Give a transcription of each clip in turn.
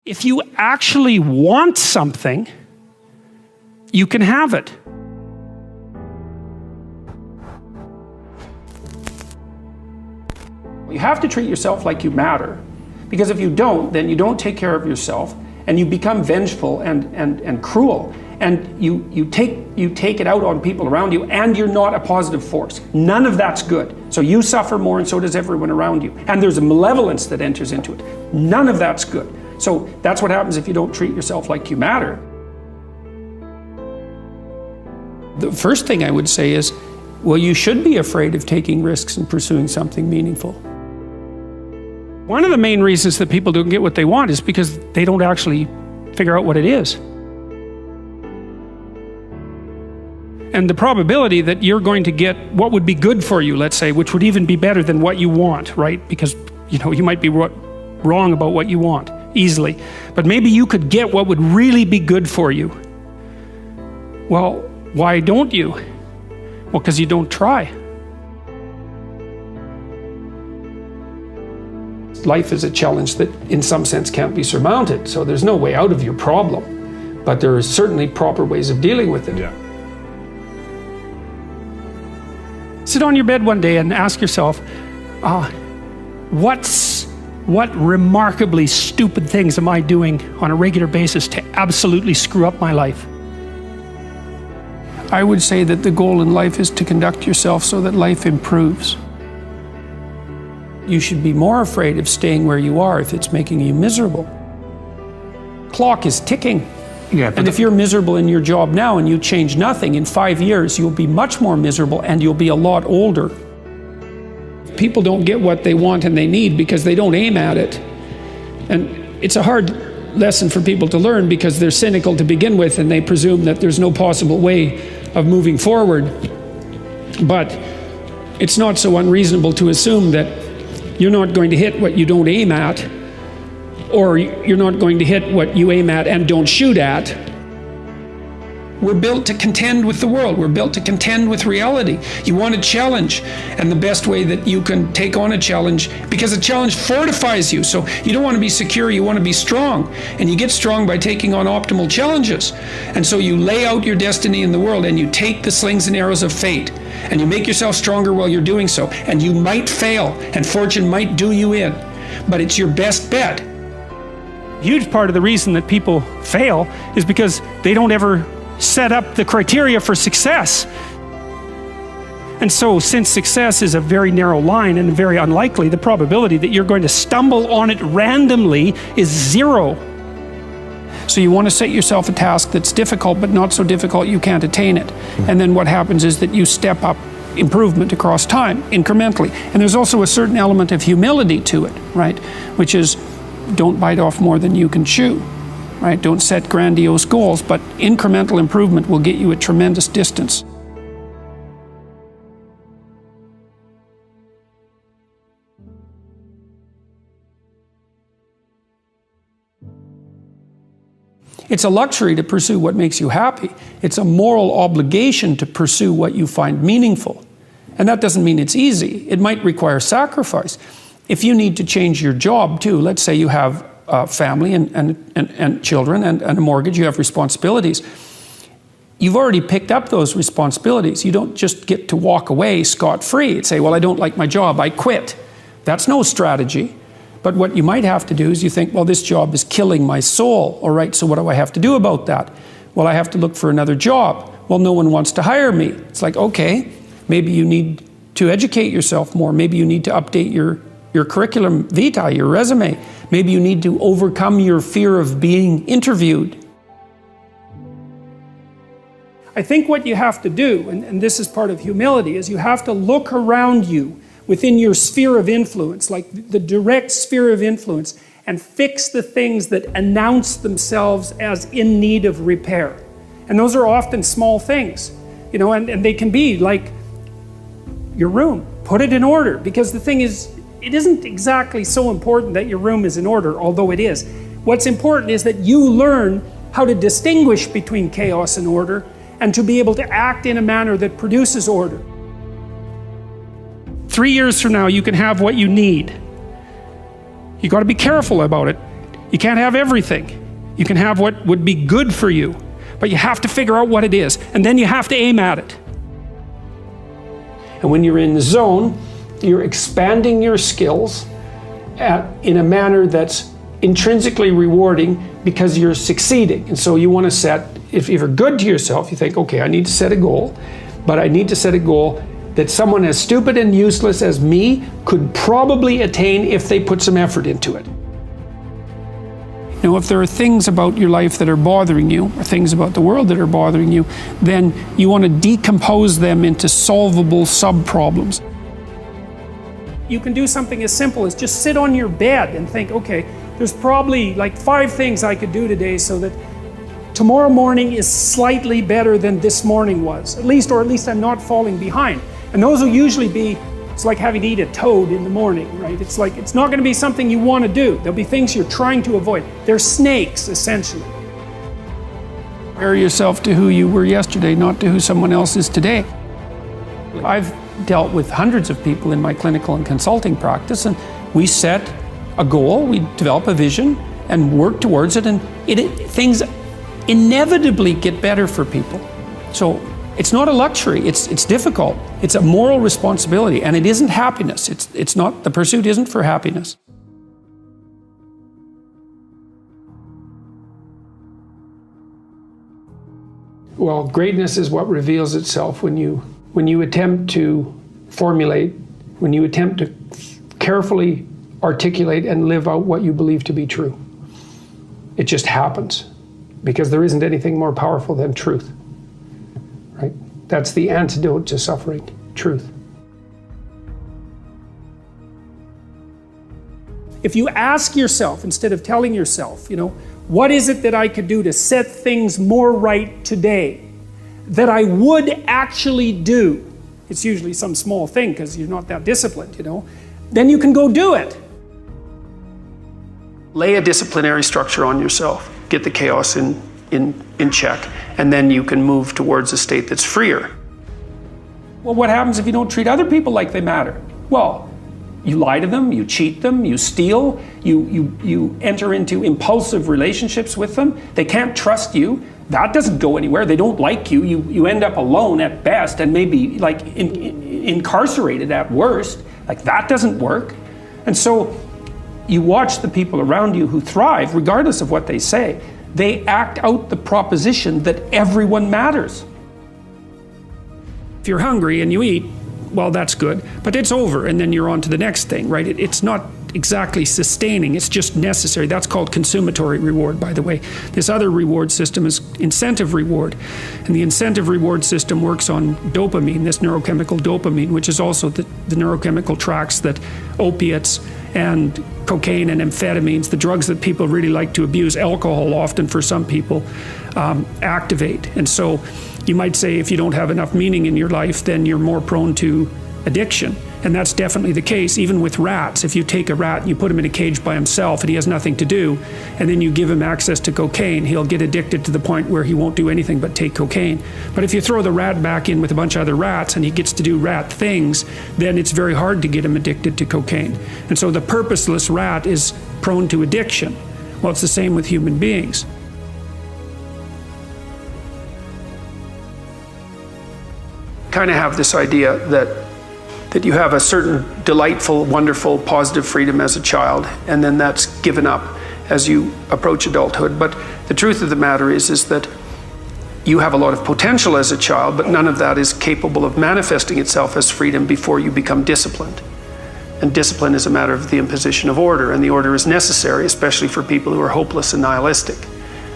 If you actually want something, you can have it. You have to treat yourself like you matter, because if you don't, then you don't take care of yourself, and you become vengeful and cruel, and you take it out on people around you, and you're not a positive force. None of that's good. So you suffer more, and so does everyone around you. And there's a malevolence that enters into it. None of that's good. So that's what happens if you don't treat yourself like you matter. The first thing I would say is, well, you should be afraid of taking risks and pursuing something meaningful. One of the main reasons that people don't get what they want is because they don't actually figure out what it is. And the probability that you're going to get what would be good for you, let's say, which would even be better than what you want, right? Because, you know, you might be wrong about what you want easily, but maybe you could get what would really be good for you. Well, why don't you? Well, because you don't try. Life is a challenge that in some sense can't be surmounted, so there's no way out of your problem, but there are certainly proper ways of dealing with it. Yeah. Sit on your bed one day and ask yourself, what remarkably stupid things am I doing on a regular basis to absolutely screw up my life? I would say that the goal in life is to conduct yourself so that life improves. You should be more afraid of staying where you are if it's making you miserable. Clock is ticking. Yeah, and if you're miserable in your job now and you change nothing, in 5 years you'll be much more miserable and you'll be a lot older. People don't get what they want and they need because they don't aim at it. And it's a hard lesson for people to learn because they're cynical to begin with and they presume that there's no possible way of moving forward. But it's not so unreasonable to assume that you're not going to hit what you don't aim at, or you're not going to hit what you aim at and don't shoot at. We're built to contend with the world. We're built to contend with reality. You want a challenge, and the best way that you can take on a challenge, because a challenge fortifies you. So you don't want to be secure, you want to be strong. And you get strong by taking on optimal challenges. And so you lay out your destiny in the world, and you take the slings and arrows of fate, and you make yourself stronger while you're doing so. And you might fail, and fortune might do you in, but it's your best bet. A huge part of the reason that people fail is because they don't ever set up the criteria for success. And so since success is a very narrow line and very unlikely, the probability that you're going to stumble on it randomly is zero. So you want to set yourself a task that's difficult, but not so difficult you can't attain it. And then what happens is that you step up improvement across time, incrementally. And there's also a certain element of humility to it, right? Which is, don't bite off more than you can chew. Right? Don't set grandiose goals, but incremental improvement will get you a tremendous distance. It's a luxury to pursue what makes you happy. It's a moral obligation to pursue what you find meaningful. And that doesn't mean it's easy. It might require sacrifice. If you need to change your job too, let's say you have family and children and a mortgage, you have responsibilities. You've already picked up those responsibilities. You don't just get to walk away scot-free and say, well, I don't like my job, I quit. That's no strategy. But what you might have to do is you think, well, this job is killing my soul. All right, so what do I have to do about that? Well, I have to look for another job. Well, no one wants to hire me. It's like, okay, maybe you need to educate yourself more. Maybe you need to update your curriculum vitae, your resume. Maybe you need to overcome your fear of being interviewed. I think what you have to do, and this is part of humility, is you have to look around you within your sphere of influence, like the direct sphere of influence, and fix the things that announce themselves as in need of repair. And those are often small things, you know, and they can be like your room. Put it in order, because the thing is, it isn't exactly so important that your room is in order, although it is. What's important is that you learn how to distinguish between chaos and order, and to be able to act in a manner that produces order. 3 years from now, you can have what you need. You got to be careful about it. You can't have everything. You can have what would be good for you, but you have to figure out what it is, and then you have to aim at it. And when you're in the zone, you're expanding your skills in a manner that's intrinsically rewarding because you're succeeding. And so you want to set, if you're good to yourself, you think, okay, I need to set a goal, but I need to set a goal that someone as stupid and useless as me could probably attain if they put some effort into it. You know, if there are things about your life that are bothering you, or things about the world that are bothering you, then you want to decompose them into solvable sub-problems. You can do something as simple as just sit on your bed and think, okay, there's probably like 5 things I could do today so that tomorrow morning is slightly better than this morning was, or at least I'm not falling behind. And those will usually be, it's like having to eat a toad in the morning, right? It's like, it's not going to be something you want to do. There'll be things you're trying to avoid. They're snakes, essentially. Compare yourself to who you were yesterday, not to who someone else is today. I've dealt with hundreds of people in my clinical and consulting practice, and we set a goal, we develop a vision, and work towards it, and things inevitably get better for people. So it's not a luxury, it's difficult. It's a moral responsibility, and it isn't happiness. It's not, the pursuit isn't for happiness. Well, greatness is what reveals itself when you attempt to formulate, when you attempt to carefully articulate and live out what you believe to be true. It just happens, because there isn't anything more powerful than truth. Right? That's the antidote to suffering, truth. If you ask yourself, instead of telling yourself, what is it that I could do to set things more right today, that I would actually do? It's usually some small thing because you're not that disciplined, Then you can go do it. Lay a disciplinary structure on yourself. Get the chaos in check, and then you can move towards a state that's freer. Well, what happens if you don't treat other people like they matter? Well, you lie to them, you cheat them, you steal, you enter into impulsive relationships with them. They can't trust you. That doesn't go anywhere. They don't like you. You end up alone at best, and maybe like incarcerated at worst. Like, that doesn't work. And so you watch the people around you who thrive, regardless of what they say. They act out the proposition that everyone matters. If you're hungry and you eat, well, that's good, but it's over, and then you're on to the next thing, right? It's not exactly sustaining, it's just necessary. That's called consummatory reward, by the way. This other reward system is incentive reward, and the incentive reward system works on dopamine, this neurochemical dopamine, which is also the neurochemical tracks that opiates and cocaine and amphetamines, the drugs that people really like to abuse, alcohol often for some people, activate. And so you might say if you don't have enough meaning in your life, then you're more prone to addiction. And that's definitely the case, even with rats. If you take a rat and you put him in a cage by himself and he has nothing to do, and then you give him access to cocaine, he'll get addicted to the point where he won't do anything but take cocaine. But if you throw the rat back in with a bunch of other rats and he gets to do rat things, then it's very hard to get him addicted to cocaine. And so the purposeless rat is prone to addiction. Well, it's the same with human beings. Kind of have this idea that you have a certain delightful, wonderful, positive freedom as a child, and then that's given up as you approach adulthood. But the truth of the matter is that you have a lot of potential as a child, but none of that is capable of manifesting itself as freedom before you become disciplined. And discipline is a matter of the imposition of order, and the order is necessary, especially for people who are hopeless and nihilistic.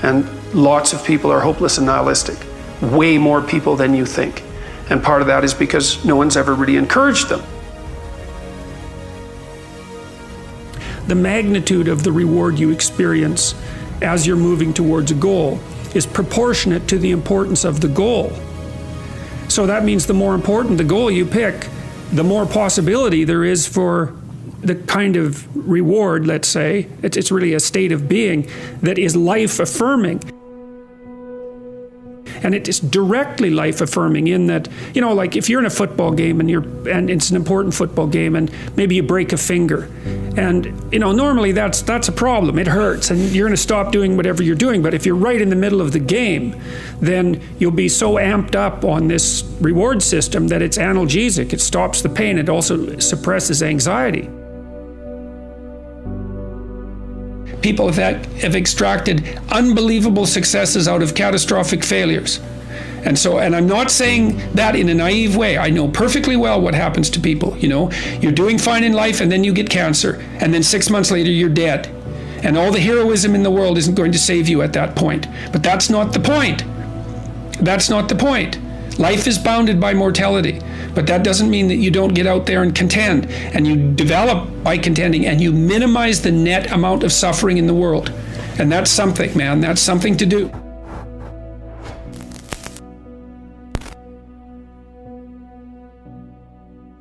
And lots of people are hopeless and nihilistic, way more people than you think. And part of that is because no one's ever really encouraged them. The magnitude of the reward you experience as you're moving towards a goal is proportionate to the importance of the goal. So that means the more important the goal you pick, the more possibility there is for the kind of reward, let's say, it's really a state of being that is life-affirming. And it is directly life-affirming in that, like if you're in a football game and it's an important football game and maybe you break a finger And, you know, normally that's a problem. It hurts, and you're going to stop doing whatever you're doing. But if you're right in the middle of the game, then you'll be so amped up on this reward system that it's analgesic. It stops the pain. It also suppresses anxiety. People that have extracted unbelievable successes out of catastrophic failures. And I'm not saying that in a naive way. I know perfectly well what happens to people. You know, you're doing fine in life and then you get cancer, and then 6 months later you're dead. And all the heroism in the world isn't going to save you at that point. But that's not the point. That's not the point. Life is bounded by mortality, but that doesn't mean that you don't get out there and contend, and you develop by contending, and you minimize the net amount of suffering in the world. And that's something, man. That's something to do.